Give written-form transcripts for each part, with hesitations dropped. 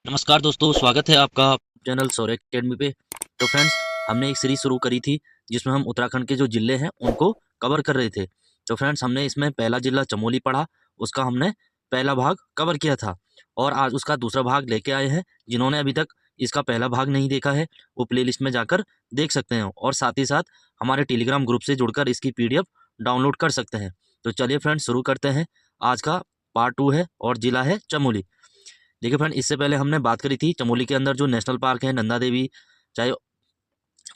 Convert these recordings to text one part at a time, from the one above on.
नमस्कार दोस्तों, स्वागत है आपका चैनल सौर्य अकेडमी पे। तो फ्रेंड्स, हमने एक सीरीज शुरू करी थी जिसमें हम उत्तराखंड के जो जिले हैं उनको कवर कर रहे थे। तो फ्रेंड्स, हमने इसमें पहला जिला चमोली पढ़ा, उसका हमने पहला भाग कवर किया था और आज उसका दूसरा भाग लेके आए हैं। जिन्होंने अभी तक इसका पहला भाग नहीं देखा है वो प्लेलिस्ट में जाकर देख सकते हैं और साथ ही साथ हमारे टेलीग्राम ग्रुप से जुड़कर इसकी PDF डाउनलोड कर सकते हैं। तो चलिए फ्रेंड्स, शुरू करते हैं। आज का पार्ट 2 है और जिला है चमोली। देखिए फ्रेंड, इससे पहले हमने बात करी थी चमोली के अंदर जो नेशनल पार्क है, नंदा देवी, चाहे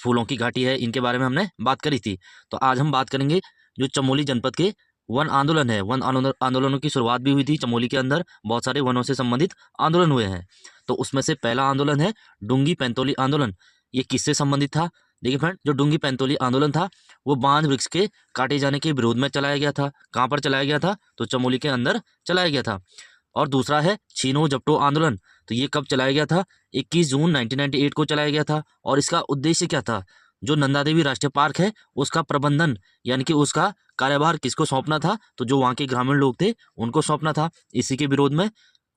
फूलों की घाटी है, इनके बारे में हमने बात करी थी। तो आज हम बात करेंगे जो चमोली जनपद के वन आंदोलन है। आंदोलनों की शुरुआत भी हुई थी चमोली के अंदर, बहुत सारे वनों से संबंधित आंदोलन हुए हैं। तो उसमें से पहला आंदोलन है डूंगी पैंतोली आंदोलन। ये किससे संबंधित था? देखिए फ्रेंड, जो डूंगी पैंतोली आंदोलन था वो बांध वृक्ष के काटे जाने के विरोध में चलाया गया था। कहाँ पर चलाया गया था? तो चमोली के अंदर चलाया गया था। और दूसरा है छीनो झपटो आंदोलन। तो ये कब चलाया गया था? 21 जून 1998 को चलाया गया था। और इसका उद्देश्य क्या था? जो नंदा देवी राष्ट्रीय पार्क है उसका प्रबंधन यानी कि उसका कार्यभार किसको सौंपना था? तो जो वहाँ के ग्रामीण लोग थे उनको सौंपना था। इसी के विरोध में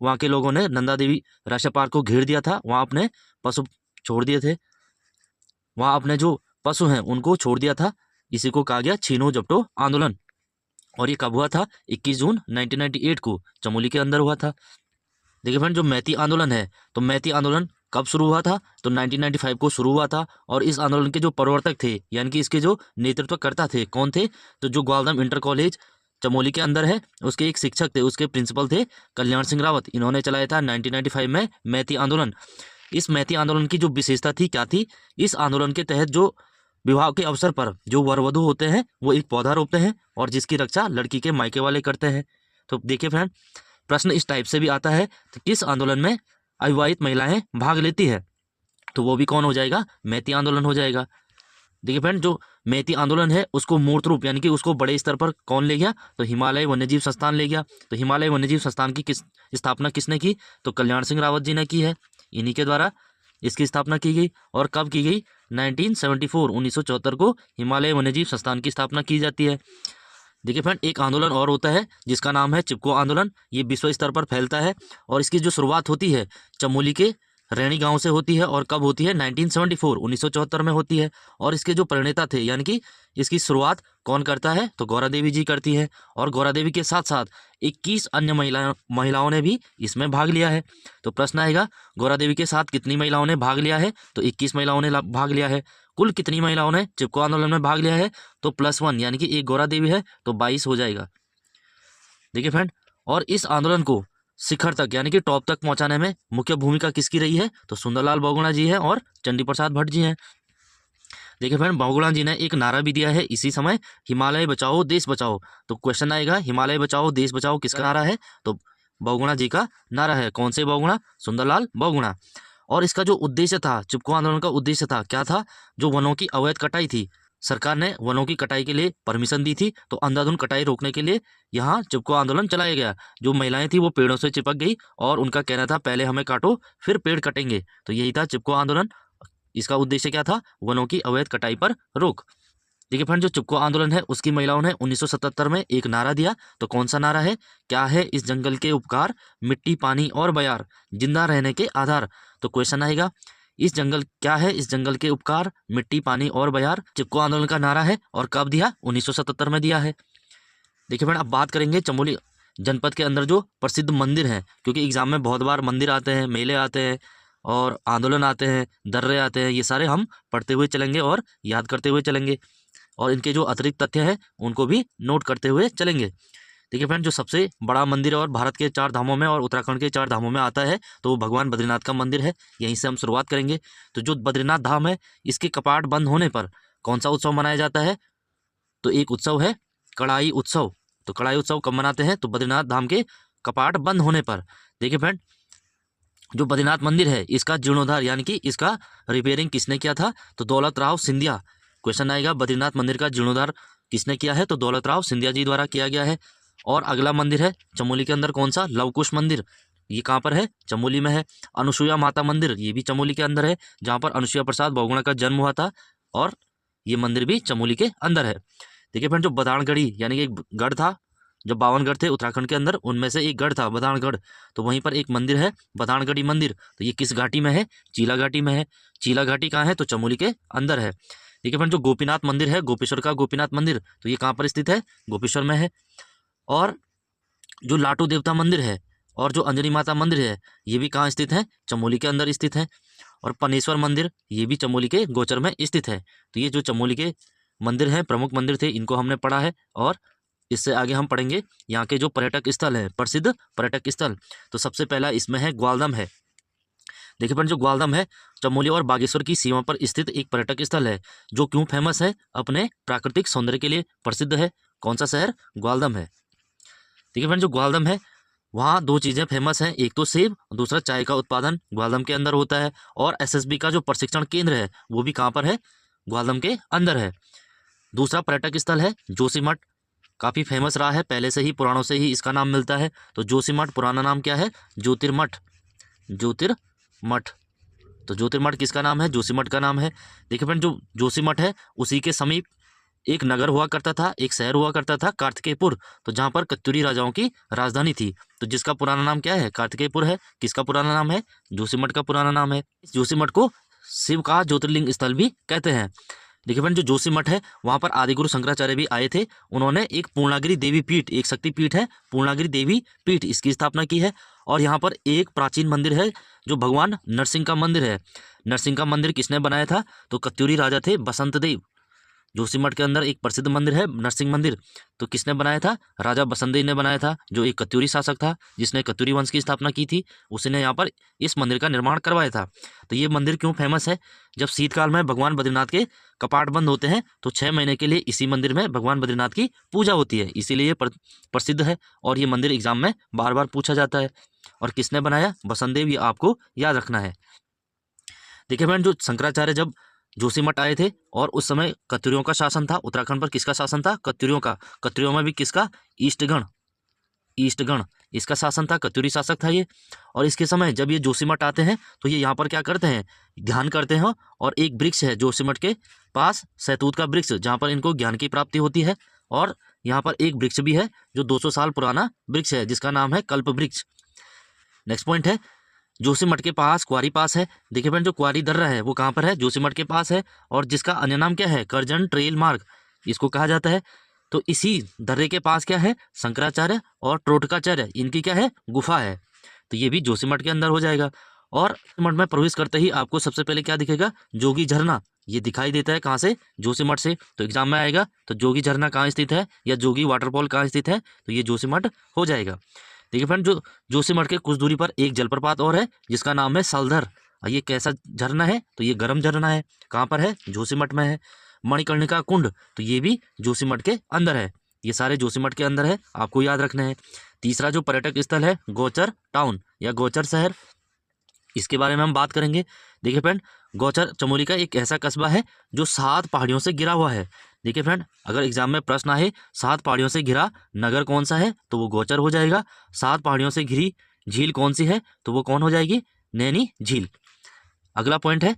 वहाँ के लोगों ने नंदा देवी राष्ट्रीय पार्क को घेर दिया था। वहाँ अपने पशु छोड़ दिए थे, वहाँ अपने जो पशु हैं उनको छोड़ दिया था। इसी को कहा गया छीनो झपटो आंदोलन। और ये कब हुआ था? 21 जून 1998 को चमोली के अंदर हुआ था। देखिए फ्रेंड, जो मैती आंदोलन है, तो मैती आंदोलन कब शुरू हुआ था? तो 1995 को शुरू हुआ था। और इस आंदोलन के जो प्रवर्तक थे यानी कि इसके जो नेतृत्वकर्ता थे, कौन थे? तो जो ग्वालदम इंटर कॉलेज चमोली के अंदर है उसके एक शिक्षक थे, उसके प्रिंसिपल थे कल्याण सिंह रावत। इन्होंने चलाया था 1995 में मैती आंदोलन। इस मैती आंदोलन की जो विशेषता थी क्या थी? इस आंदोलन के तहत जो विवाह के अवसर पर जो वर वधु होते हैं वो एक पौधा रोपते हैं और जिसकी रक्षा लड़की के मायके वाले करते हैं। तो देखिए फ्रेंड, प्रश्न इस टाइप से भी आता है तो किस आंदोलन में अविवाहित महिलाएं भाग लेती है? तो वो भी कौन हो जाएगा? मैती आंदोलन हो जाएगा। देखिए फ्रेंड, जो मैती आंदोलन है उसको मूर्त रूप यानी कि उसको बड़े स्तर पर कौन ले गया? तो हिमालय वन्यजीव संस्थान ले गया। तो हिमालय वन्यजीव संस्थान की स्थापना किसने की? तो कल्याण सिंह रावत जी ने की है। इन्हीं के द्वारा इसकी स्थापना की गई। और कब की गई? 1974 1974 को हिमालय वन्यजीव संस्थान की स्थापना की जाती है। देखिए फ्रेंड, एक आंदोलन और होता है जिसका नाम है चिपको आंदोलन। ये विश्व स्तर पर फैलता है और इसकी जो शुरुआत होती है चमोली के रैणी गांव से होती है। और कब होती है? 1974 1974 में होती है। और इसके जो प्रणेता थे यानी कि इसकी शुरुआत कौन करता है? तो गौरा देवी जी करती है। और गौरा देवी के साथ साथ 21 अन्य महिलाओं ने भी इसमें भाग लिया है। तो प्रश्न आएगा, गौरा देवी के साथ कितनी महिलाओं ने भाग लिया है? तो 21 महिलाओं ने भाग लिया है। कुल कितनी महिलाओं ने चिपको आंदोलन में भाग लिया है? तो +1 यानी कि एक गौरा देवी है तो 22 हो जाएगा। देखिए फ्रेंड, और इस आंदोलन को शिखर तक यानी कि टॉप तक पहुंचाने में मुख्य भूमिका किसकी रही है? तो सुंदरलाल बहुगुणा जी हैं और चंडी प्रसाद भट्ट जी हैं। देखिए फ्रेंड, बहुगुणा जी ने एक नारा भी दिया है इसी समय, हिमालय बचाओ देश बचाओ। तो क्वेश्चन आएगा, हिमालय बचाओ देश बचाओ किसका नारा है? तो बहुगुणा जी का नारा है। कौन से बहुगुणा? सुंदरलाल बहुगुणा। और इसका जो उद्देश्य था, चिपको आंदोलन का उद्देश्य था क्या था? जो वनों की अवैध कटाई थी, सरकार ने वनों की कटाई के लिए परमिशन दी थी, तो अंधाधुंध कटाई रोकने के लिए यहाँ चिपको आंदोलन चलाया गया। जो महिलाएं थी वो पेड़ों से चिपक गई और उनका कहना था पहले हमें काटो फिर पेड़ कटेंगे। तो यही था चिपको आंदोलन। इसका उद्देश्य क्या था? वनों की अवैध कटाई पर रोक। देखिए फ्रेंड, जो चिपको आंदोलन है उसकी महिलाओं ने 1977 में एक नारा दिया। तो कौन सा नारा है? क्या है इस जंगल के उपकार, मिट्टी पानी और बयार, जिंदा रहने के आधार। तो क्वेश्चन आएगा, इस जंगल क्या है इस जंगल के उपकार, मिट्टी पानी और बयार, चिपको आंदोलन का नारा है। और कब दिया? 1977 में दिया है। देखिए फ्रेंड, अब बात करेंगे चमोली जनपद के अंदर जो प्रसिद्ध मंदिर हैं, क्योंकि एग्जाम में बहुत बार मंदिर आते हैं, मेले आते हैं और आंदोलन आते हैं, दर्रे आते हैं। ये सारे हम पढ़ते हुए चलेंगे और याद करते हुए चलेंगे और इनके जो अतिरिक्त तथ्य हैं उनको भी नोट करते हुए चलेंगे। देखिए फ्रेंड, जो सबसे बड़ा मंदिर और भारत के 4 धामों में और उत्तराखंड के 4 धामों में आता है तो वो भगवान बद्रीनाथ का मंदिर है। यहीं से हम शुरुआत करेंगे। तो जो बद्रीनाथ धाम है इसके कपाट बंद होने पर कौन सा उत्सव मनाया जाता है? तो एक उत्सव है कड़ाई उत्सव। तो कड़ाई उत्सव कब मनाते हैं? तो बद्रीनाथ धाम के कपाट बंद होने पर। देखिए फ्रेंड, जो बद्रीनाथ मंदिर है इसका जीर्णोद्धार यानी कि इसका रिपेयरिंग किसने किया था? तो दौलत राव सिंधिया। क्वेश्चन आएगा, बद्रीनाथ मंदिर का जीर्णोद्धार किसने किया है? तो दौलत राव सिंधिया जी द्वारा किया गया है। और अगला मंदिर है चमोली के अंदर कौन सा? लवकुश मंदिर। ये कहाँ पर है? चमोली में है। अनुसुईया माता मंदिर, ये भी चमोली के अंदर है, जहाँ पर अनुसुईया प्रसाद बहुगुणा का जन्म हुआ था और ये मंदिर भी चमोली के अंदर है। देखिए फ्रेंड, जो बदाणगढ़ी यानी कि एक गढ़ था जो 52 गढ़ थे उत्तराखंड के अंदर, उनमें से एक गढ़ था बदाणगढ़। तो वहीं पर एक मंदिर है बदाणगढ़ी मंदिर। तो ये किस घाटी में है? चीला घाटी में है। चीला घाटी कहाँ है? तो चमोली के अंदर है। ठीक है फ्रेंड, जो गोपीनाथ मंदिर है, गोपेश्वर का गोपीनाथ मंदिर, तो ये कहाँ पर स्थित है? गोपेश्वर में है। और जो लाटू देवता मंदिर है और जो अंजनी माता मंदिर है, ये भी कहाँ स्थित है? चमोली के अंदर स्थित है। और पनेश्वर मंदिर, ये भी चमोली के गोचर में स्थित है। तो ये जो चमोली के मंदिर हैं, प्रमुख मंदिर थे, इनको हमने पढ़ा है। और इससे आगे हम पढ़ेंगे यहाँ के जो पर्यटक स्थल हैं, प्रसिद्ध पर्यटक स्थल। तो सबसे पहला इसमें है ग्वालदम है। देखिए फ्रेंड, जो ग्वालदम है चमोली और बागेश्वर की सीमा पर स्थित एक पर्यटक स्थल है, जो क्यों फेमस है? अपने प्राकृतिक सौंदर्य के लिए प्रसिद्ध है। कौन सा शहर? ग्वालदम है। ठीक है फ्रेंड, जो ग्वालदम है वहाँ दो चीज़ें फेमस हैं, एक तो सेब, दूसरा चाय का उत्पादन ग्वालदम के अंदर होता है। और एसएसबी का जो प्रशिक्षण केंद्र है वो भी कहाँ पर है? ग्वालदम के अंदर है। दूसरा पर्यटक स्थल है जोशीमठ, काफ़ी फेमस रहा है पहले से ही, पुराणों से ही इसका नाम मिलता है। तो जोशीमठ पुराना नाम क्या है? ज्योतिर्मठ। ज्योतिर्मठ, तो ज्योतिर्मठ किसका नाम है? जोशीमठ का नाम है। देखिए फ्रेंड, जो जोशीमठ है उसी के समीप एक नगर हुआ करता था, एक शहर हुआ करता था कार्तिकेयपुर। तो जहाँ पर कत्यूरी राजाओं की राजधानी थी, तो जिसका पुराना नाम क्या है? कार्तिकेयपुर है। किसका पुराना नाम है? जोशीमठ का पुराना नाम है। इस जोशीमठ को शिव का ज्योतिर्लिंग स्थल भी कहते हैं। देखिए फ्रेंड, जो जोशीमठ है वहाँ पर आदिगुरु शंकराचार्य भी आए थे। उन्होंने एक पूर्णागिरि देवी पीठ, एक शक्ति पीठ है पूर्णागिरि देवी पीठ, इसकी स्थापना की है। और यहाँ पर एक प्राचीन मंदिर है जो भगवान नरसिंह का मंदिर है। नरसिंह का मंदिर किसने बनाया था? तो कत्यूरी राजा थे बसंत देव। जोशीमठ के अंदर एक प्रसिद्ध मंदिर है नरसिंह मंदिर, तो किसने बनाया था? राजा बसंत ने बनाया था, जो एक कत्यूरी शासक था जिसने कत्यूरी वंश की स्थापना की थी। उसने यहाँ पर इस मंदिर का निर्माण करवाया था। तो ये मंदिर क्यों फेमस है? जब शीतकाल में भगवान बद्रीनाथ के कपाट बंद होते हैं तो 6 महीने के लिए इसी मंदिर में भगवान बद्रीनाथ की पूजा होती है, इसीलिए ये प्रसिद्ध है। और ये मंदिर एग्जाम में बार बार पूछा जाता है। और किसने बनाया? बसंत देव, ये आपको याद रखना है। देखिए फ्रेंड, जो शंकराचार्य जब जोशीमठ आए थे और उस समय कत्यूरियों का शासन था उत्तराखंड पर। किसका शासन था? कत्यूरियों का। कत्यूरियों में भी किसका? ईस्टगण, ईस्टगण इसका शासन था, कत्यूरी शासक था ये। और इसके समय जब ये जोशीमठ आते हैं तो ये यहाँ पर क्या करते हैं? ध्यान करते हैं। और एक वृक्ष है जोशीमठ के पास, सहतूत का वृक्ष, जहाँ पर इनको ज्ञान की प्राप्ति होती है। और यहाँ पर एक वृक्ष भी है जो 200 साल पुराना वृक्ष है, जिसका नाम है कल्प वृक्ष। नेक्स्ट पॉइंट है, जोशीमठ के पास क्वारी पास है। देखिए फ्रेंड, जो क्वारी दर्रा है वो कहाँ पर है? जोशीमठ के पास है। और जिसका अन्य नाम क्या है? करजन ट्रेल मार्ग इसको कहा जाता है। तो इसी दर्रे के पास क्या है? शंकराचार्य और टोटकाचार्य, इनकी क्या है? गुफा है। तो ये भी जोशीमठ के अंदर हो जाएगा। और जोशीमठ में प्रवेश करते ही आपको सबसे पहले क्या दिखेगा? जोगी झरना, ये दिखाई देता है। कहाँ से? जोशीमठ से। तो एग्जाम में आएगा तो जोगी झरना कहाँ स्थित है या जोगी वाटरफॉल कहाँ स्थित है? तो ये जोशीमठ हो जाएगा। देखिए फ्रेंड, जो जोशीमठ के कुछ दूरी पर एक जलप्रपात और है जिसका नाम है सलधर। ये कैसा झरना है? तो ये गर्म झरना है। कहाँ पर है? जोशीमठ में है। मणिकर्णिका कुंड, तो ये भी जोशीमठ के अंदर है। ये सारे जोशीमठ के अंदर है, आपको याद रखना है। तीसरा जो पर्यटक स्थल है गौचर टाउन या गौचर शहर, इसके बारे में हम बात करेंगे। देखिए फ्रेंड, गौचर चमोली का एक ऐसा कस्बा है जो 7 पहाड़ियों से घिरा हुआ है। देखिए फ्रेंड, अगर एग्जाम में प्रश्न आए 7 पहाड़ियों से घिरा नगर कौन सा है, तो वो गौचर हो जाएगा। 7 पहाड़ियों से घिरी झील कौन सी है, तो वो कौन हो जाएगी? नैनी झील। अगला पॉइंट है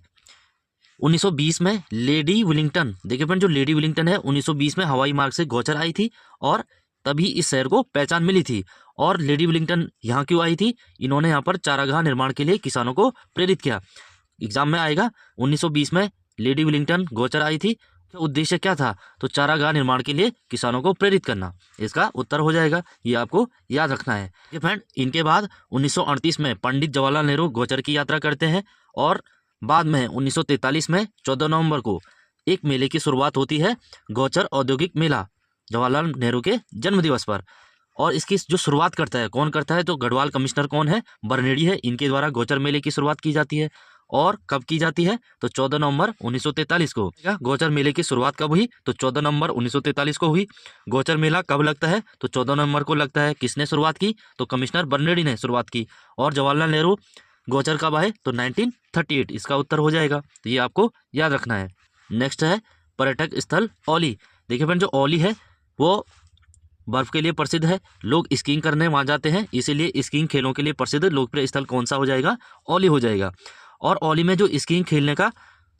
1920 में लेडी विलिंगटन। देखिए फ्रेंड, जो लेडी विलिंगटन है 1920 में हवाई मार्ग से गौचर आई थी और तभी इस शहर को पहचान मिली थी। और लेडी विलिंगटन यहाँ क्यों आई थी? इन्होंने यहाँ पर चारागाह निर्माण के लिए किसानों को प्रेरित किया। एग्जाम में आएगा 1920 में लेडी विलिंगटन गौचर आई थी, तो उद्देश्य क्या था? तो चारागाह निर्माण के लिए किसानों को प्रेरित करना। इसका उत्तर हो जाएगा, ये आपको याद रखना है। ये फ्रेंड, इनके बाद 1938 में पंडित जवाहरलाल नेहरू गौचर की यात्रा करते हैं। और बाद में 1943 में 14 नवंबर को एक मेले की शुरुआत होती है, गौचर औद्योगिक मेला, जवाहरलाल नेहरू के जन्मदिवस पर। और इसकी जो शुरुआत करता है कौन करता है? तो गढ़वाल कमिश्नर कौन है? बर्नेडी है। इनके द्वारा गौचर मेले की शुरुआत की जाती है। और कब की जाती है? तो 14 नवंबर 1943 को। गौचर मेले की शुरुआत कब हुई? तो 14 नवंबर 1943 को हुई। गौचर मेला कब लगता है? तो 14 नवंबर को लगता है। किसने शुरुआत की? तो कमिश्नर बर्नेडी ने शुरुआत की। और जवाहरलाल नेहरू गौचर कब आए? तो 1938, इसका उत्तर हो जाएगा। तो ये आपको याद रखना है। नेक्स्ट है पर्यटक स्थल औली। देखिए फ्रेंड, जो औली है वो बर्फ के लिए प्रसिद्ध है। लोग स्कीइंग करने वहाँ जाते हैं, इसीलिए स्कीइंग खेलों के लिए प्रसिद्ध लोकप्रिय स्थल कौन सा हो जाएगा? औली हो जाएगा। और औली में जो स्कीइंग खेलने का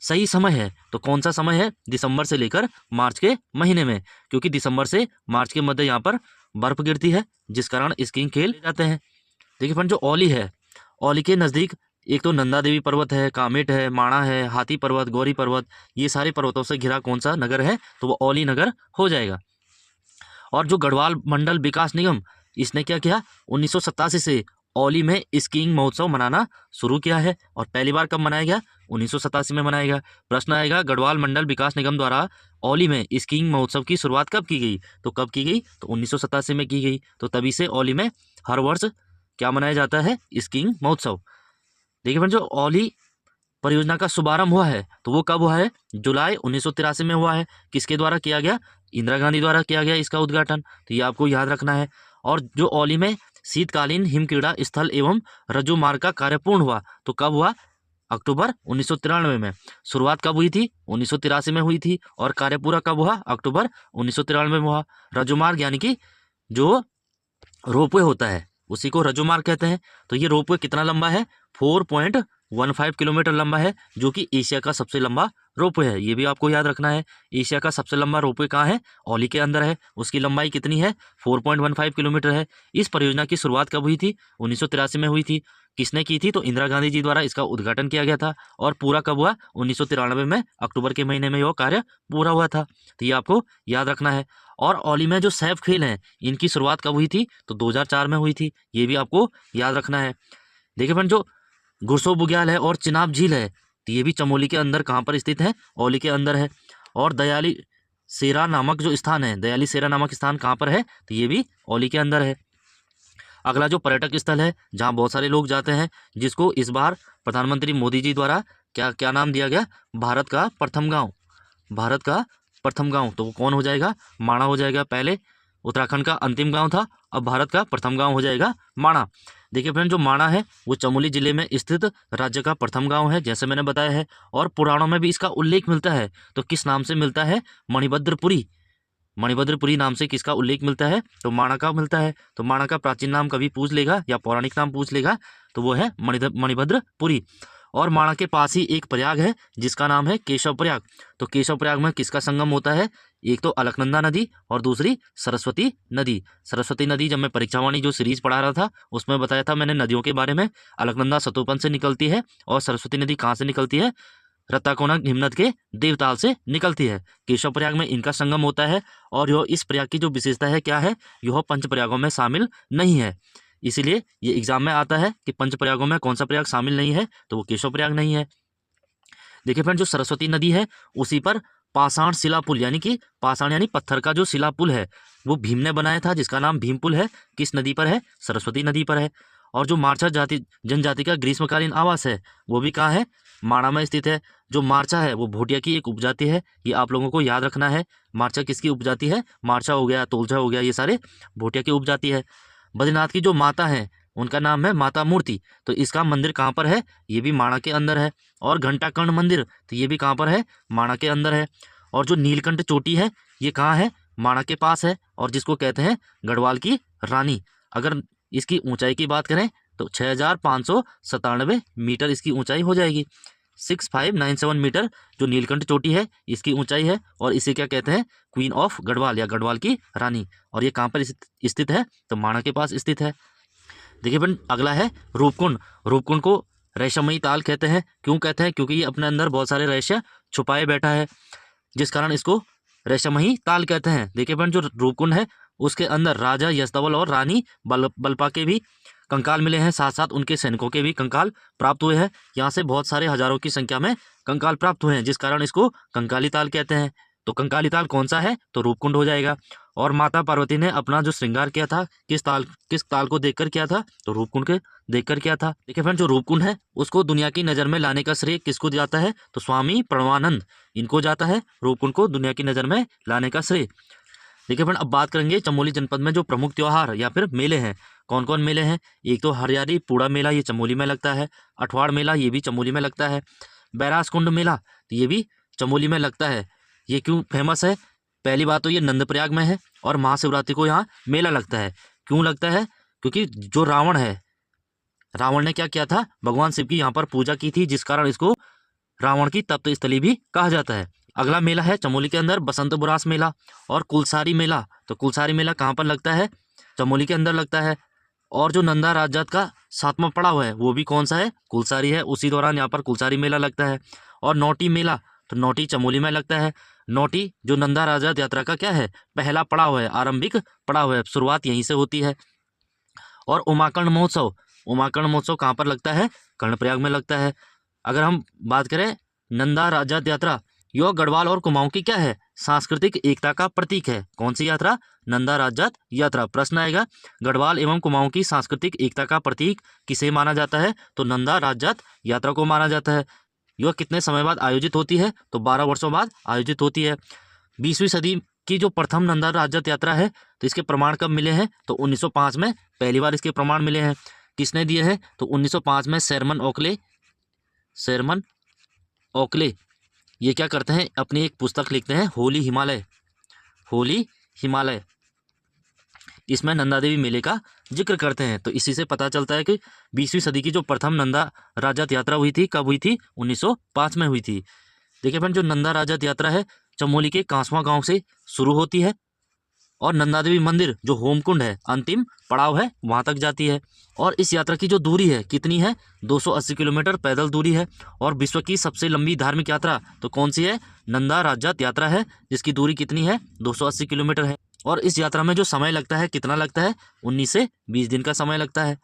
सही समय है तो कौन सा समय है? दिसंबर से लेकर मार्च के महीने में, क्योंकि दिसंबर से मार्च के मध्य यहाँ पर बर्फ गिरती है, जिस कारण स्कीइंग खेले जाते हैं। देखिए फ्रेंड, जो औली है, औली के नज़दीक एक तो नंदा देवी पर्वत है, कामेट है, माणा है, हाथी पर्वत, गौरी पर्वत, ये सारे पर्वतों से घिरा कौन सा नगर है, तो वो औली नगर हो जाएगा। और जो गढ़वाल मंडल विकास निगम, इसने क्या किया, 1987 से औली में स्कीइंग महोत्सव मनाना शुरू किया है। और पहली बार कब मनाया गया, 1987 में मनाया गया। प्रश्न आएगा, गढ़वाल मंडल विकास निगम द्वारा औली में स्कीइंग महोत्सव की शुरुआत कब की गई, तो कब की गई, तो 1987 में की गई। तो तभी से औली में हर वर्ष क्या मनाया जाता है, स्कीइंग महोत्सव। देखिए फ्रेंड, जो औली परियोजना का शुभारंभ हुआ है, तो वो कब हुआ है, जुलाई 1983 में हुआ है। किसके द्वारा किया गया, इंदिरा गांधी द्वारा किया गया इसका उद्घाटन, तो ये आपको याद रखना है। और जो औली में शीतकालीन हिमक्रीड़ा स्थल एवं रज्जु मार्ग का कार्य पूर्ण हुआ, तो कब हुआ, अक्टूबर 1993 में। शुरुआत कब हुई थी, 1983 में हुई थी, और कार्य पूरा कब हुआ, अक्टूबर 1993 में हुआ। रज्जु मार्ग यानी कि जो रोपवे होता है, उसी को रज्जु मार्ग कहते हैं। तो ये रोपवे कितना लंबा है, 4.15 किलोमीटर लंबा है, जो कि एशिया का सबसे लंबा रोपवे है। ये भी आपको याद रखना है। एशिया का सबसे लंबा रोपवे कहाँ है, औली के अंदर है। उसकी लंबाई कितनी है, 4.15 किलोमीटर है। इस परियोजना की शुरुआत कब हुई थी, 1983 में हुई थी। किसने की थी, तो इंदिरा गांधी जी द्वारा इसका उद्घाटन किया गया था। और पूरा कब हुआ, 1993 में अक्टूबर के महीने में यह कार्य पूरा हुआ था। तो ये आपको याद रखना है। और औली में जो सैफ खेल हैं, इनकी शुरुआत कब हुई थी, तो 2004 में हुई थी। ये भी आपको याद रखना है। देखिए फ्रेंड, जो गुरसो बुग्याल है और चिनाब झील है, तो ये भी चमोली के अंदर कहाँ पर स्थित है, औली के अंदर है। और दयाली सेरा नामक जो स्थान है, दयाली सेरा नामक स्थान कहाँ पर है, तो ये भी औली के अंदर है। अगला जो पर्यटक स्थल है, जहाँ बहुत सारे लोग जाते हैं, जिसको इस बार प्रधानमंत्री मोदी जी द्वारा क्या क्या नाम दिया गया, भारत का प्रथम गाँव, भारत का प्रथम गांव, तो वो कौन हो जाएगा, माणा हो जाएगा। पहले उत्तराखंड का अंतिम गांव था, अब भारत का प्रथम गांव हो जाएगा माणा। देखिए फ्रेंड, जो माणा है वो चमोली जिले में स्थित राज्य का प्रथम गांव है, जैसे मैंने बताया है। और पुराणों में भी इसका उल्लेख मिलता है, तो किस नाम से मिलता है, मणिभद्रपुरी, मणिभद्रपुरी नाम से किसका उल्लेख मिलता है, तो माणा का मिलता है। तो माणा का प्राचीन नाम कभी पूछ लेगा या पौराणिक नाम पूछ लेगा, तो वो है मणिभद्रपुरी। और माणा के पास ही एक प्रयाग है, जिसका नाम है केशव प्रयाग। तो केशव प्रयाग में किसका संगम होता है, एक तो अलकनंदा नदी और दूसरी सरस्वती नदी। सरस्वती नदी जब मैं परीक्षावाणी जो सीरीज पढ़ा रहा था, उसमें बताया था मैंने नदियों के बारे में। अलकनंदा सतोपन से निकलती है, और सरस्वती नदी कहाँ से निकलती है, रत्ताकोना हिमनद के देवताल से निकलती है। केशव प्रयाग में इनका संगम होता है। और यह इस प्रयाग की जो विशेषता है क्या है, यह पंच प्रयागों में शामिल नहीं है। इसीलिए ये एग्जाम में आता है कि पंच प्रयागों में कौन सा प्रयाग शामिल नहीं है, तो वो केशव प्रयाग नहीं है। देखिए फ्रेंड, जो सरस्वती नदी है, उसी पर पाषाण शिला पुल, यानी कि पाषाण यानी पत्थर का जो शिला पुल है, वो भीम ने बनाया था, जिसका नाम भीम पुल है। किस नदी पर है, सरस्वती नदी पर है। और जो मारछा जनजाति का ग्रीष्मकालीन आवास है, वो भी कहाँ है, माणा में स्थित है। जो मारछा है वो भोटिया की एक उपजाति है, ये आप लोगों को याद रखना है। मारछा किसकी उपजाति है, मारछा हो गया, तोलछा हो गया, ये सारे भोटिया की उपजाति है। बद्रीनाथ की जो माता है, उनका नाम है माता मूर्ति, तो इसका मंदिर कहाँ पर है, ये भी माणा के अंदर है। और घंटाकर्ण मंदिर, तो ये भी कहाँ पर है, माणा के अंदर है। और जो नीलकंठ चोटी है, ये कहाँ है, माणा के पास है, और जिसको कहते हैं गढ़वाल की रानी। अगर इसकी ऊंचाई की बात करें, तो 6597 मीटर इसकी ऊंचाई हो जाएगी। 6597 मीटर जो नीलकंठ चोटी है, इसकी ऊंचाई है। और इसे क्या कहते हैं, क्वीन ऑफ गढ़वाल या गढ़वाल की रानी। और ये कहाँ पर स्थित है, तो माणा के पास स्थित है। देखिए फ्रेंड, अगला है रूपकुंड। रूपकुंड को रहस्यमयी ताल कहते हैं। क्यों कहते हैं, क्योंकि ये अपने अंदर बहुत सारे रहस्य छुपाए बैठा है, जिस कारण इसको रहस्यमयी ताल कहते हैं। देखिए फ्रेंड, जो रूपकुंड है, उसके अंदर राजा यशधवल और रानी बलपा के भी कंकाल मिले हैं, साथ साथ उनके सैनिकों के भी कंकाल प्राप्त हुए हैं। यहाँ से बहुत सारे हजारों की संख्या में कंकाल प्राप्त हुए हैं, जिस कारण इसको कंकाली ताल कहते हैं। तो कंकाली ताल कौन सा है, तो रूपकुंड हो जाएगा। और माता पार्वती ने अपना जो श्रृंगार किया था, किस ताल को देखकर किया था, तो रूपकुंड के देखकर किया था। देखिए फ्रेंड, जो रूपकुंड है, उसको दुनिया की नज़र में लाने का श्रेय किसको जाता है, तो स्वामी प्रणवानंद, इनको जाता है रूपकुंड को दुनिया की नज़र में लाने का श्रेय। देखिए फ्रेंड, अब बात करेंगे चमोली जनपद में जो प्रमुख त्योहार या फिर मेले हैं। कौन कौन मेले हैं, एक तो हरियाली पूड़ा मेला, ये चमोली में लगता है। अठवाड़ मेला, ये भी चमोली में लगता है। बैरासकुंड मेला, तो ये भी चमोली में लगता है। ये क्यों फेमस है, पहली बात तो ये नंदप्रयाग में है, और महाशिवरात्रि को यहाँ मेला लगता है। क्यों लगता है, क्योंकि जो रावण है, रावण ने क्या किया था, भगवान शिव की यहाँ पर पूजा की थी, जिस कारण इसको रावण की तप्त स्थली भी कहा जाता है। अगला मेला है चमोली के अंदर बसंत बुरास मेला और कुलसारी मेला। तो कुलसारी मेला कहाँ पर लगता है? चमोली के अंदर लगता है। और जो नंदा राजजात का 7वां पड़ाव है वो भी कौन सा है? कुलसारी है। उसी दौरान यहाँ पर कुलसारी मेला लगता है। और नौटी मेला, तो नौटी चमोली में लगता है। नौटी जो नंदा राजजात यात्रा का क्या है? पहला पड़ाव है, आरंभिक पड़ाव है, शुरुआत यहीं से होती है। और उमाकर्ण महोत्सव, उमाकर्ण महोत्सव कहाँ पर लगता है? कर्णप्रयाग में लगता है। अगर हम बात करें नंदा राजजात यात्रा, यह गढ़वाल और कुमाऊं की क्या है? सांस्कृतिक एकता का प्रतीक है। कौन सी यात्रा? नंदा राजजात यात्रा। प्रश्न आएगा गढ़वाल एवं कुमाऊं की सांस्कृतिक एकता का प्रतीक किसे माना जाता है? तो नंदा राजजात यात्रा को माना जाता है। यह कितने समय बाद आयोजित होती है? तो 12 वर्षों बाद आयोजित होती है। 20वीं सदी की जो प्रथम नंदा राजजात यात्रा है, तो इसके प्रमाण कब मिले हैं? तो 1905 में पहली बार इसके प्रमाण मिले हैं। किसने दिए हैं? तो 1905 में शेरमन ओकले ये क्या करते हैं? अपनी एक पुस्तक लिखते हैं, होली हिमालय। इसमें नंदा देवी मेले का जिक्र करते हैं। तो इसी से पता चलता है कि 20वीं सदी की जो प्रथम नंदा राजजात यात्रा हुई थी, कब हुई थी? 1905 में हुई थी। देखिए फ्रेंड, जो नंदा राजजात यात्रा है चमोली के कांसवां गांव से शुरू होती है और नंदा देवी मंदिर जो होमकुंड है, अंतिम पड़ाव है, वहां तक जाती है। और इस यात्रा की जो दूरी है कितनी है? 280 किलोमीटर पैदल दूरी है। और विश्व की सबसे लंबी धार्मिक यात्रा तो कौन सी है? नंदा राजजात यात्रा है, जिसकी दूरी कितनी है? 280 किलोमीटर है। और इस यात्रा में जो समय लगता है कितना लगता है? 19 से 20 दिन का समय लगता है।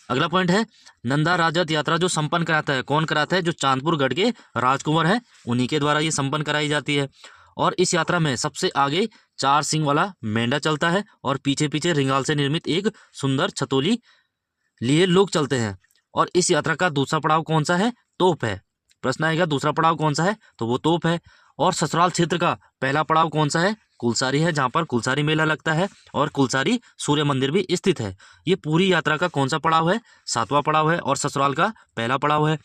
अगला पॉइंट है नंदा राजजात यात्रा जो संपन्न कराता है, कौन कराता है? जो चांदपुर गढ़ के राजकुंवर है, उन्हीं के द्वारा ये संपन्न कराई जाती है। और इस यात्रा में सबसे आगे 4 सींग वाला मेंढा चलता है और पीछे पीछे रिंगाल से निर्मित एक सुंदर छतोली लिए लोग चलते हैं। और इस यात्रा का दूसरा पड़ाव कौन सा है? तोप है। प्रश्न आएगा दूसरा पड़ाव कौन सा है? तो वो तोप है। और ससुराल क्षेत्र का पहला पड़ाव कौन सा है? कुलसारी है, जहाँ पर कुलसारी मेला लगता है और कुलसारी सूर्य मंदिर भी स्थित है। ये पूरी यात्रा का कौन सा पड़ाव है? 7वां पड़ाव है और ससुराल का पहला पड़ाव है।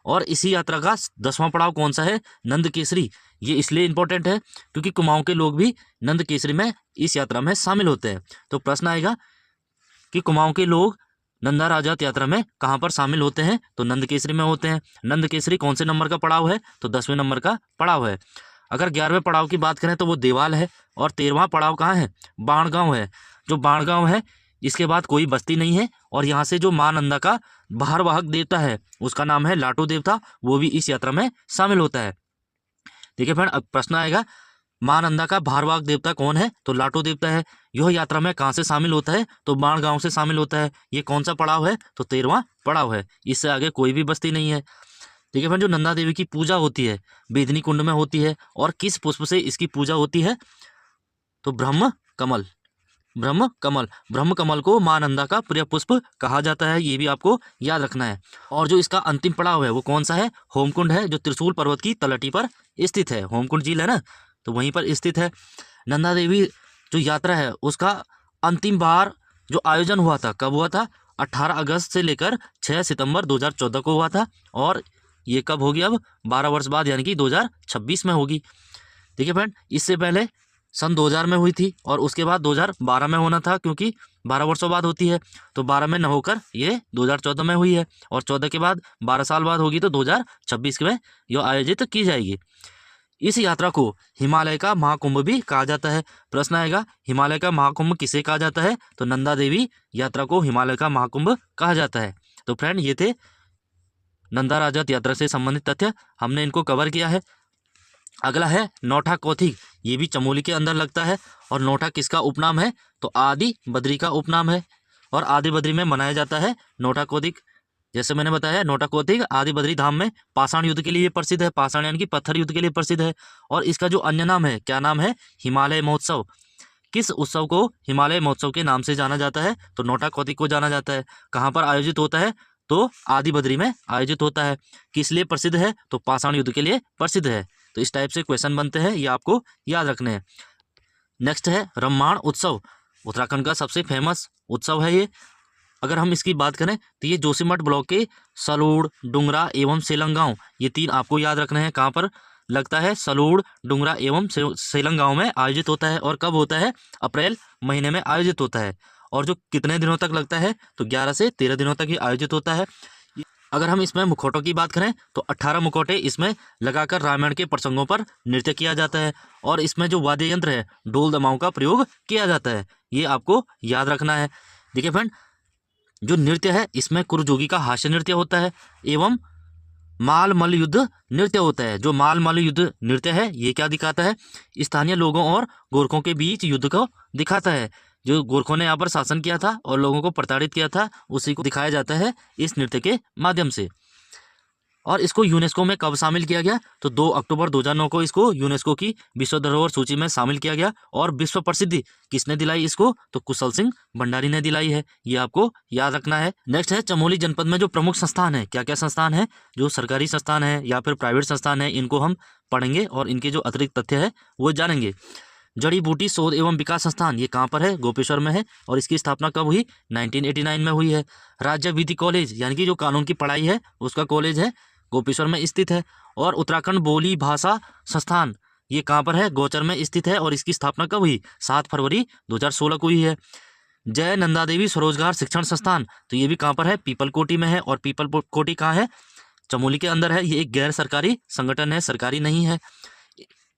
और इसी यात्रा का 10वां पड़ाव कौन सा है? नंद केसरी। ये इसलिए इंपॉर्टेंट है क्योंकि कुमाऊं के लोग भी नंद केसरी में इस यात्रा में शामिल होते हैं। तो प्रश्न आएगा कि कुमाऊं के लोग नंदा राजजात यात्रा में कहाँ पर शामिल होते हैं? तो नंद केसरी में होते हैं। नंद केसरी कौन से नंबर का पड़ाव है? तो 10वें नंबर का पड़ाव है। अगर 11वें पड़ाव की बात करें तो वो देवाल है। और 13वां पड़ाव कहाँ है? बाणगांव है। जो बाणगांव है इसके बाद कोई बस्ती नहीं है। और यहाँ से जो माँ नंदा का भारवाहक देवता है उसका नाम है लाटू देवता, वो भी इस यात्रा में शामिल होता है। देखिए फ्रेंड, अब प्रश्न आएगा माँ नंदा का भारवाहक देवता कौन है? तो लाटू देवता है। यह यात्रा में कहाँ से शामिल होता है? तो बाणगांव से शामिल होता है। ये कौन सा पड़ाव है? तो 13वां पड़ाव है। इससे आगे कोई भी बस्ती नहीं है। देखिए फ्रेंड, जो नंदा देवी की पूजा होती है बेदनी कुंड में होती है। और किस पुष्प से इसकी पूजा होती है? तो ब्रह्म कमल को माँ नंदा का प्रिय पुष्प कहा जाता है। ये भी आपको याद रखना है। और जो इसका अंतिम पड़ाव है वो कौन सा है? होमकुंड है, जो त्रिशूल पर्वत की तलहटी पर स्थित है। होमकुंड झील है ना, तो वहीं पर स्थित है। नंदा देवी जो यात्रा है उसका अंतिम बार जो आयोजन हुआ था कब हुआ था? 18 अगस्त से लेकर 6 सितंबर 2014 को हुआ था। और ये कब होगी? अब 12 वर्ष बाद, यानी कि 2026 में होगी। देखिए फ्रेंड, इससे पहले सन 2000 में हुई थी और उसके बाद 2012 में होना था, क्योंकि 12 वर्षों बाद होती है। तो 12 में न होकर ये 2014 में हुई है। और 14 के बाद 12 साल बाद होगी तो 2026 में यह आयोजित की जाएगी। इस यात्रा को हिमालय का महाकुंभ भी कहा जाता है। प्रश्न आएगा हिमालय का महाकुंभ किसे कहा जाता है? तो नंदा देवी यात्रा को हिमालय का महाकुंभ कहा जाता है। तो फ्रेंड, ये थे नंदा राजजात यात्रा से संबंधित तथ्य, हमने इनको कवर किया है। अगला है नौठा कौथिग। ये भी चमोली के अंदर लगता है। और नौठा किसका उपनाम है? तो आदि बद्री का उपनाम है। और आदि बद्री में मनाया जाता है नौठा कौथिग। जैसे मैंने बताया, नौठा कौथिग आदि बद्री धाम में पाषाण युद्ध के लिए प्रसिद्ध है। पाषाण यानी कि पत्थर युद्ध के लिए प्रसिद्ध है। और इसका जो अन्य नाम है, क्या नाम है? हिमालय महोत्सव। किस उत्सव को हिमालय महोत्सव के नाम से जाना जाता है? तो नौठा कौथिग को जाना जाता है। कहाँ पर आयोजित होता है? तो आदि बद्री में आयोजित होता है। किस लिए प्रसिद्ध है? तो पाषाण युद्ध के लिए प्रसिद्ध है। तो इस टाइप से क्वेश्चन बनते हैं, ये आपको याद रखने हैं। नेक्स्ट है रम्माण उत्सव। उत्तराखंड का सबसे फेमस उत्सव है ये। अगर हम इसकी बात करें तो ये जोशीमठ ब्लॉक के सलूड़, डुंगरा एवं सेलंग गाँव, ये 3 आपको याद रखने हैं। कहाँ पर लगता है? सलूड़, डुंगरा एवं सेलंग गाँव में आयोजित होता है। और कब होता है? अप्रैल महीने में आयोजित होता है। और जो कितने दिनों तक लगता है? तो 11 से 13 दिनों तक ही आयोजित होता है। अगर हम इसमें मुखौटों की बात करें तो 18 मुखौटे इसमें लगाकर रामायण के प्रसंगों पर नृत्य किया जाता है। और इसमें जो वाद्य यंत्र है ढोल दमाऊं का प्रयोग किया जाता है, ये आपको याद रखना है। देखिए फ्रेंड, जो नृत्य है इसमें कुरुजोगी का हास्य नृत्य होता है एवं माल मल्ल युद्ध नृत्य होता है। जो माल मल्ल युद्ध नृत्य है ये क्या दिखाता है, स्थानीय लोगों और गोरखों के बीच युद्ध को दिखाता है। जो गोरखों ने यहाँ पर शासन किया था और लोगों को प्रताड़ित किया था, उसी को दिखाया जाता है इस नृत्य के माध्यम से। और इसको यूनेस्को में कब शामिल किया गया, तो 2 अक्टूबर 2009 को इसको यूनेस्को की विश्व धरोहर सूची में शामिल किया गया। और विश्व प्रसिद्धि किसने दिलाई इसको, तो कुशल सिंह भंडारी ने दिलाई है, ये आपको याद रखना है। नेक्स्ट है चमोली जनपद में जो प्रमुख संस्थान है, क्या क्या संस्थान है, जो सरकारी संस्थान है या फिर प्राइवेट संस्थान है, इनको हम पढ़ेंगे और इनके जो अतिरिक्त तथ्य है वो जानेंगे। जड़ी बूटी शोध एवं विकास संस्थान, ये कहाँ पर है, गोपेश्वर में है। और इसकी स्थापना कब हुई, 1989 में हुई है। राज्य विधि कॉलेज यानी कि जो कानून की पढ़ाई है उसका कॉलेज है, गोपेश्वर में स्थित है। और उत्तराखंड बोली भाषा संस्थान, ये कहाँ पर है, गौचर में स्थित है। और इसकी स्थापना कब हुई, 7 फरवरी 2016 को हुई है। जय नंदा देवी स्वरोजगार शिक्षण संस्थान, तो ये भी कहाँ पर है, पीपल कोटी में है। और पीपल कोटी कहाँ है, चमोली के अंदर है। ये एक गैर सरकारी संगठन है, सरकारी नहीं है।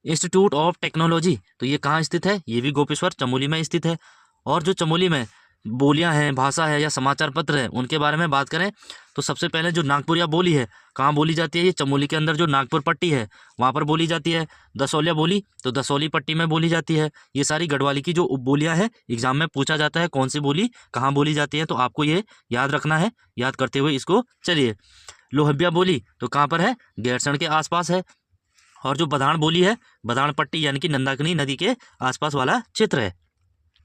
इंस्टीट्यूट ऑफ टेक्नोलॉजी, तो ये कहाँ स्थित है, ये भी गोपेश्वर चमोली में स्थित है। और जो चमोली में बोलियां हैं, भाषा है या समाचार पत्र है, उनके बारे में बात करें तो सबसे पहले जो नागपुरिया बोली है कहाँ बोली जाती है, ये चमोली के अंदर जो नागपुर पट्टी है वहाँ पर बोली जाती है। दसौलिया बोली तो दसौली पट्टी में बोली जाती है। ये सारी गढ़वाली की जो उपबोलियाँ हैं, एग्जाम में पूछा जाता है कौन सी बोली कहाँ बोली जाती है, तो आपको ये याद रखना है। याद करते हुए इसको चलिए। लोहबिया बोली तो कहाँ पर है, गैरसैंण के आसपास है। और जो बधाण बोली है, बधाण पट्टी यानी कि नंदाकिनी नदी के आसपास वाला क्षेत्र है।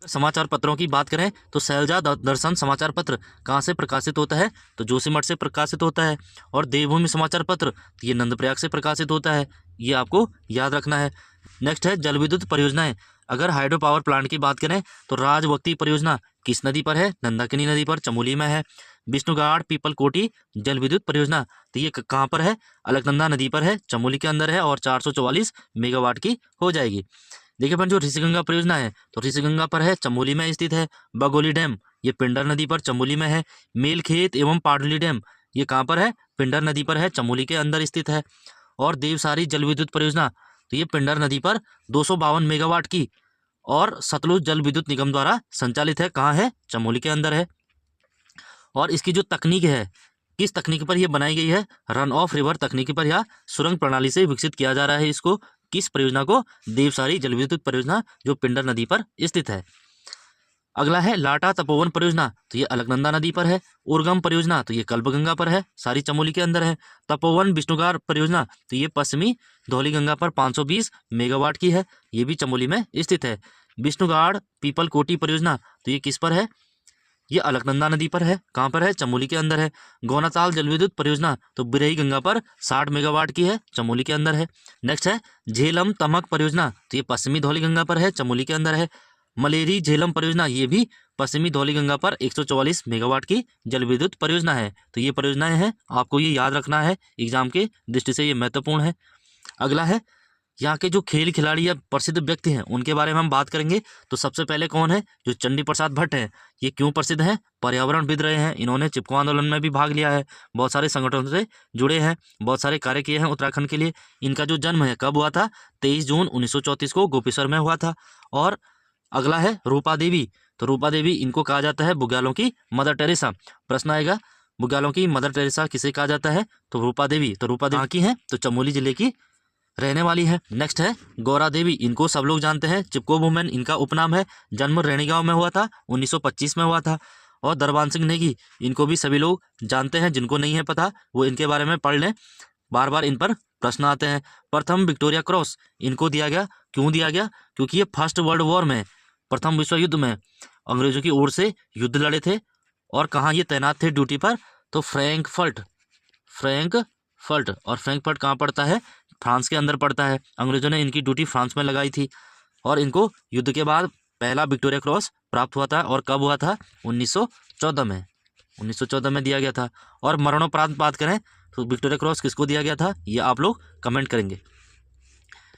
समाचार पत्रों की बात करें तो शैलजा दर्शन समाचार पत्र कहाँ से प्रकाशित होता है, तो जोशीमठ से प्रकाशित होता है। और देवभूमि समाचार पत्र ये नंदप्रयाग से प्रकाशित होता है, ये आपको याद रखना है। नेक्स्ट है जल विद्युत परियोजनाएं। अगर हाइड्रो पावर प्लांट की बात करें तो राजवक्ती परियोजना किस नदी पर है, नंदाकिनी नदी पर, चमोली में है। विष्णुगाड़ पीपल कोटी जल विद्युत परियोजना, तो ये कहाँ पर है, अलकनंदा नदी पर है, चमोली के अंदर है। और 444 मेगावाट की हो जाएगी। देखिए अपन जो ऋषिगंगा परियोजना है तो ऋषिगंगा पर है, चमोली में स्थित है। बगोली डैम ये पिंडर नदी पर, चमोली में है। मेलखेत एवं पाडली डैम ये कहाँ पर है, पिंडर नदी पर है, चमोली के अंदर स्थित है। और देवसारी जल विद्युत परियोजना तो ये पिंडर नदी पर 252 मेगावाट की और सतलुज जल विद्युत निगम द्वारा संचालित है, कहाँ है, चमोली के अंदर है। और इसकी जो तकनीक है, किस तकनीक पर यह बनाई गई है, रन ऑफ रिवर तकनीक पर या सुरंग प्रणाली से विकसित किया जा रहा है इसको। किस परियोजना को, देवसारी जल विद्युत परियोजना जो पिंडर नदी पर स्थित है। अगला है लाटा तपोवन परियोजना, तो ये अलकनंदा नदी पर है। उर्गम परियोजना तो ये कल्पगंगा पर है, सारी चमोली के अंदर है। तपोवन विष्णुगार परियोजना तो ये पश्चिमी धौलीगंगा पर 520 मेगावाट की है, ये भी चमोली में स्थित है। विष्णुगाड़ पीपल कोटी परियोजना तो ये किस पर है, ये अलकनंदा नदी पर है, कहाँ पर है, चमोली के अंदर है। गौनाताल जल विद्युत परियोजना तो बिरही गंगा पर 60 मेगावाट की है, चमोली के अंदर है। नेक्स्ट है झेलम तमक परियोजना, तो ये पश्चिमी धौलीगंगा पर है, चमोली के अंदर है। मलेरी झेलम परियोजना ये भी पश्चिमी धौलीगंगा पर 144 मेगावाट की जल विद्युत परियोजना है। तो ये परियोजनाएं हैं, आपको ये याद रखना है, एग्जाम के दृष्टि से ये महत्वपूर्ण है। अगला है यहाँ के जो खेल खिलाड़ी या प्रसिद्ध व्यक्ति हैं उनके बारे में हम बात करेंगे। तो सबसे पहले कौन है, जो चंडी प्रसाद भट्ट हैं। ये क्यों प्रसिद्ध हैं, पर्यावरणविद रहे हैं, इन्होंने चिपको आंदोलन में भी भाग लिया है, बहुत सारे संगठनों से जुड़े हैं, बहुत सारे कार्य किए हैं उत्तराखंड के लिए। इनका जो जन्म है कब हुआ था, 23 जून 1934 को गोपेश्वर में हुआ था। और अगला है रूपा देवी, तो रूपा देवी इनको कहा जाता है बुग्यालों की मदर टेरेसा। प्रश्न आएगा बुग्यालों की मदर टेरेसा किसे कहा जाता है, तो रूपा देवी। तो रूपा देवी की है, तो चमोली जिले की रहने वाली है। नेक्स्ट है गौरा देवी, इनको सब लोग जानते हैं, चिपको वुमेन इनका उपनाम है। जन्म रेणीगांव में हुआ था, 1925 में हुआ था। और दरबान सिंह नेगी, इनको भी सभी लोग जानते हैं, जिनको नहीं है पता वो इनके बारे में पढ़ लें, बार बार इन पर प्रश्न आते हैं। प्रथम विक्टोरिया क्रॉस इनको दिया गया, क्यों दिया गया, क्योंकि ये फर्स्ट वर्ल्ड वॉर में, प्रथम विश्व युद्ध में अंग्रेजों की ओर से युद्ध लड़े थे। और कहाँ ये तैनात थे ड्यूटी पर, तो फ्रैंकफर्ट। और फ्रैंकफर्ट कहाँ पड़ता है, फ्रांस के अंदर पड़ता है। अंग्रेजों ने इनकी ड्यूटी फ्रांस में लगाई थी। और इनको युद्ध के बाद पहला विक्टोरिया क्रॉस प्राप्त हुआ था, और कब हुआ था, 1914 में दिया गया था। और मरणोपरांत बात करें तो विक्टोरिया क्रॉस किसको दिया गया था, ये आप लोग कमेंट करेंगे।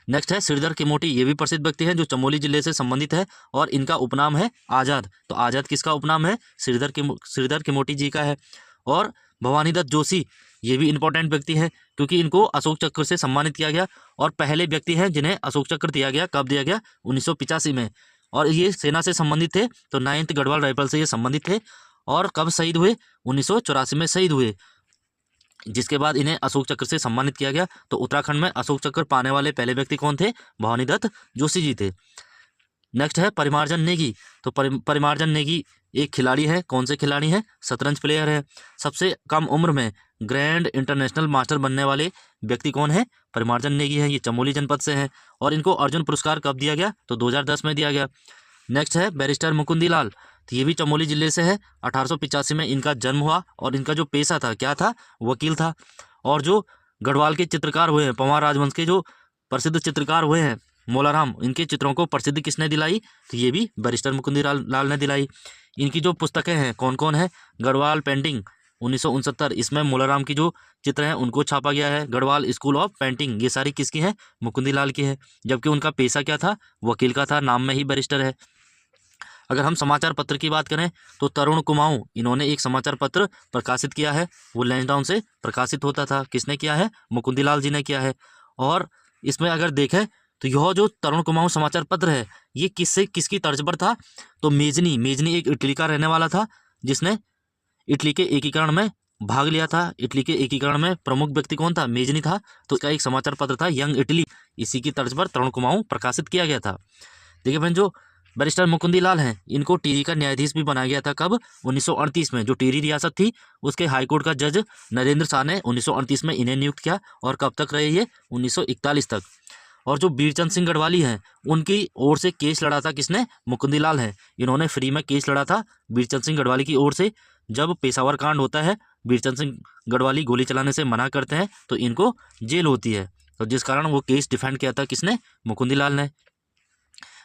नेक्स्ट है श्रीधर केमोटी, ये भी प्रसिद्ध व्यक्ति हैं जो चमोली जिले से संबंधित है, और इनका उपनाम है आज़ाद। तो आज़ाद किसका उपनाम है, श्रीधर केमोटी जी का है। और भवानी दत्त जोशी, ये भी इंपॉर्टेंट व्यक्ति है क्योंकि इनको अशोक चक्र से सम्मानित किया गया और पहले व्यक्ति हैं जिन्हें अशोक चक्र दिया गया। कब दिया गया? 1985 में। और ये सेना से संबंधित थे, तो 9th गढ़वाल राइफल से ये संबंधित थे। और कब शहीद हुए? 1984 में शहीद हुए, जिसके बाद इन्हें अशोक चक्र से सम्मानित किया गया। तो उत्तराखंड में अशोक चक्र पाने वाले पहले व्यक्ति कौन थे? भवानी दत्त जोशी जी थे। नेक्स्ट है परिमार्जन नेगी। तो परिमार्जन नेगी एक खिलाड़ी है। कौन से खिलाड़ी हैं? शतरंज प्लेयर है। सबसे कम उम्र में ग्रैंड इंटरनेशनल मास्टर बनने वाले व्यक्ति कौन है? परिमार्जन नेगी है। ये चमोली जनपद से हैं और इनको अर्जुन पुरस्कार कब दिया गया? तो 2010 में दिया गया। नेक्स्ट है बैरिस्टर मुकुंदी लाल। तो ये भी चमोली जिले से है। 1885 में इनका जन्म हुआ और इनका जो पेशा था क्या था? वकील था। और जो गढ़वाल के चित्रकार हुए हैं, पंवार राजवंश के जो प्रसिद्ध चित्रकार हुए हैं मोलाराम, इनके चित्रों को प्रसिद्धि किसने दिलाई? तो ये भी बैरिस्टर मुकुंदी लाल ने दिलाई। इनकी जो पुस्तकें हैं कौन कौन है? गढ़वाल पेंटिंग 1969, इसमें मोलाराम की जो चित्र हैं उनको छापा गया है। गढ़वाल स्कूल ऑफ पेंटिंग, ये सारी किसकी हैं? मुकुंदी लाल की है। जबकि उनका पेशा क्या था? वकील का था, नाम में ही बैरिस्टर है। अगर हम समाचार पत्र की बात करें तो तरुण कुमाऊं, इन्होंने एक समाचार पत्र प्रकाशित किया है, वो लैंसडाउन से प्रकाशित होता था। किसने किया है? मुकुंदी लाल जी ने किया है। और इसमें अगर देखें तो यह जो तरुण कुमाऊं समाचार पत्र है ये किसकी तर्ज पर था? तो मेजनी एक इटली का रहने वाला था जिसने इटली के एकीकरण में भाग लिया था। इटली के एकीकरण में प्रमुख व्यक्ति कौन था? मेजनी था। तो इसका एक समाचार पत्र था यंग इटली, इसी की तर्ज पर तरुण कुमाऊं प्रकाशित किया गया था। देखिए बहन, जो बैरिस्टर मुकुंदी लाल हैं इनको टिहरी का न्यायाधीश भी बनाया गया था। कब? 1938 में। जो टिहरी रियासत थी उसके हाईकोर्ट का जज नरेंद्र शाह ने 1938 में इन्हें नियुक्त किया। और कब तक रहे ये? 1941 तक। और जो बीरचंद सिंह गढ़वाली हैं उनकी ओर से केस लड़ा था किसने? मुकुंदी लाल हैं। इन्होंने फ्री में केस लड़ा था बीरचंद सिंह गढ़वाली की ओर से। जब पेशावर कांड होता है, बीरचंद सिंह गढ़वाली गोली चलाने से मना करते हैं तो इनको जेल होती है, तो जिस कारण वो केस डिफेंड किया था किसने? मुकुंदी लाल ने।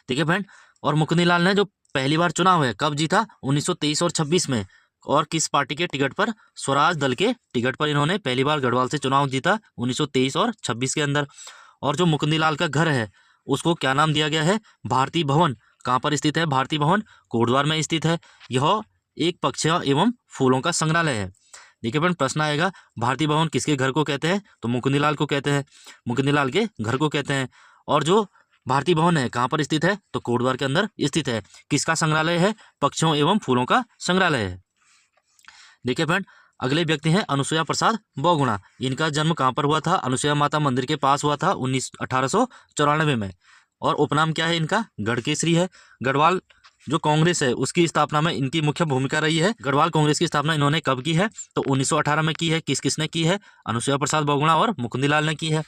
ठीक है फ्रेंड। और मुकुंदी लाल ने जो पहली बार चुनाव है कब जीता? 1923 और 26 में। और किस पार्टी के टिकट पर? स्वराज दल के टिकट पर इन्होंने पहली बार गढ़वाल से चुनाव जीता 1923 और 26 के अंदर। और जो मुकुंदी लाल का घर है उसको क्या नाम दिया गया है? भारती भवन। कहाँ पर स्थित है भारती भवन? कोटद्वार में स्थित है। यह एक पक्षियों एवं फूलों का संग्रहालय है। देखिए फ्रेंड, प्रश्न आएगा भारती भवन किसके घर को कहते हैं? तो मुकुंदी लाल को कहते हैं, मुकुंदी लाल के घर को कहते हैं। और जो भारती भवन है कहाँ पर स्थित है? तो कोटद्वार के अंदर स्थित है। किसका संग्रहालय है? पक्षियों एवं फूलों का संग्रहालय है। देखिए फ्रेंड, अगले व्यक्ति हैं अनुसुया प्रसाद बहुगुणा। इनका जन्म कहाँ पर हुआ था? अनुसुया माता मंदिर के पास हुआ था 1894 में। और उपनाम क्या है इनका? गढ़केसरी है। गढ़वाल जो कांग्रेस है उसकी स्थापना में इनकी मुख्य भूमिका रही है। गढ़वाल कांग्रेस की स्थापना इन्होंने कब की है? तो 1918 में की है। किसने की है? अनुसुया प्रसाद बहुगुणा और मुकुंदी लाल ने की है।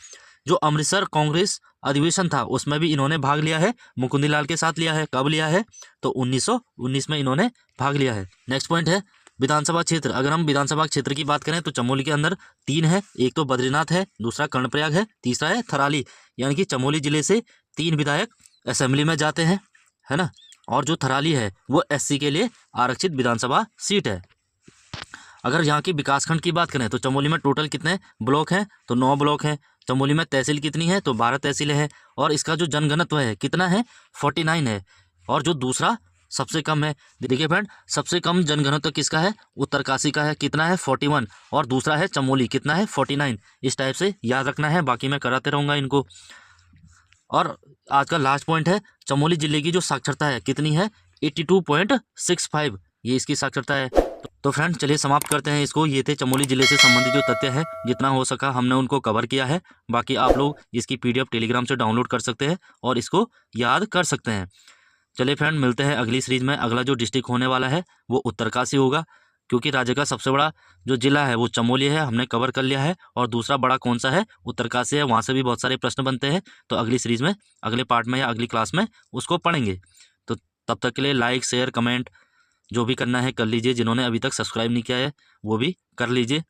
जो अमृतसर कांग्रेस अधिवेशन था उसमें भी इन्होंने भाग लिया है, मुकुंदी लाल के साथ लिया है। कब लिया है? तो 1919 में इन्होंने भाग लिया है। नेक्स्ट पॉइंट है विधानसभा क्षेत्र। अगर हम विधानसभा क्षेत्र की बात करें तो चमोली के अंदर 3 है। एक तो बद्रीनाथ है, दूसरा कर्णप्रयाग है, तीसरा है थराली। यानी कि चमोली जिले से 3 विधायक असेंबली में जाते हैं, है ना। और जो थराली है वो SC के लिए आरक्षित विधानसभा सीट है। अगर यहाँ की विकासखंड की बात करें तो चमोली में टोटल कितने ब्लॉक हैं? तो 9 ब्लॉक हैं। चमोली में तहसील कितनी है? तो 12 तहसीलें हैं। और इसका जो जनघनत्व है कितना है? 49 है। और जो दूसरा सबसे कम है, देखिए फ्रेंड, सबसे कम जनघनत्व किसका है? उत्तरकाशी का है। कितना है? 41। और दूसरा है चमोली, कितना है? 49। इस टाइप से याद रखना है, बाकी मैं कराते रहूँगा इनको। और आज का लास्ट पॉइंट है चमोली जिले की जो साक्षरता है कितनी है? 82.65, ये इसकी साक्षरता है। तो फ्रेंड चलिए समाप्त करते हैं इसको। ये थे चमोली जिले से संबंधित जो तथ्य है, जितना हो सका हमने उनको कवर किया है। बाकी आप लोग इसकी PDF टेलीग्राम से डाउनलोड कर सकते हैं और इसको याद कर सकते हैं। चलिए फ्रेंड, मिलते हैं अगली सीरीज में। अगला जो डिस्ट्रिक्ट होने वाला है वो उत्तरकाशी होगा, क्योंकि राज्य का सबसे बड़ा जो जिला है वो चमोली है, हमने कवर कर लिया है। और दूसरा बड़ा कौन सा है? उत्तरकाशी है। वहाँ से भी बहुत सारे प्रश्न बनते हैं। तो अगली सीरीज में, अगले पार्ट में या अगली क्लास में उसको पढ़ेंगे। तो तब तक के लिए लाइक, शेयर, कमेंट जो भी करना है कर लीजिए। जिन्होंने अभी तक सब्सक्राइब नहीं किया है वो भी कर लीजिए।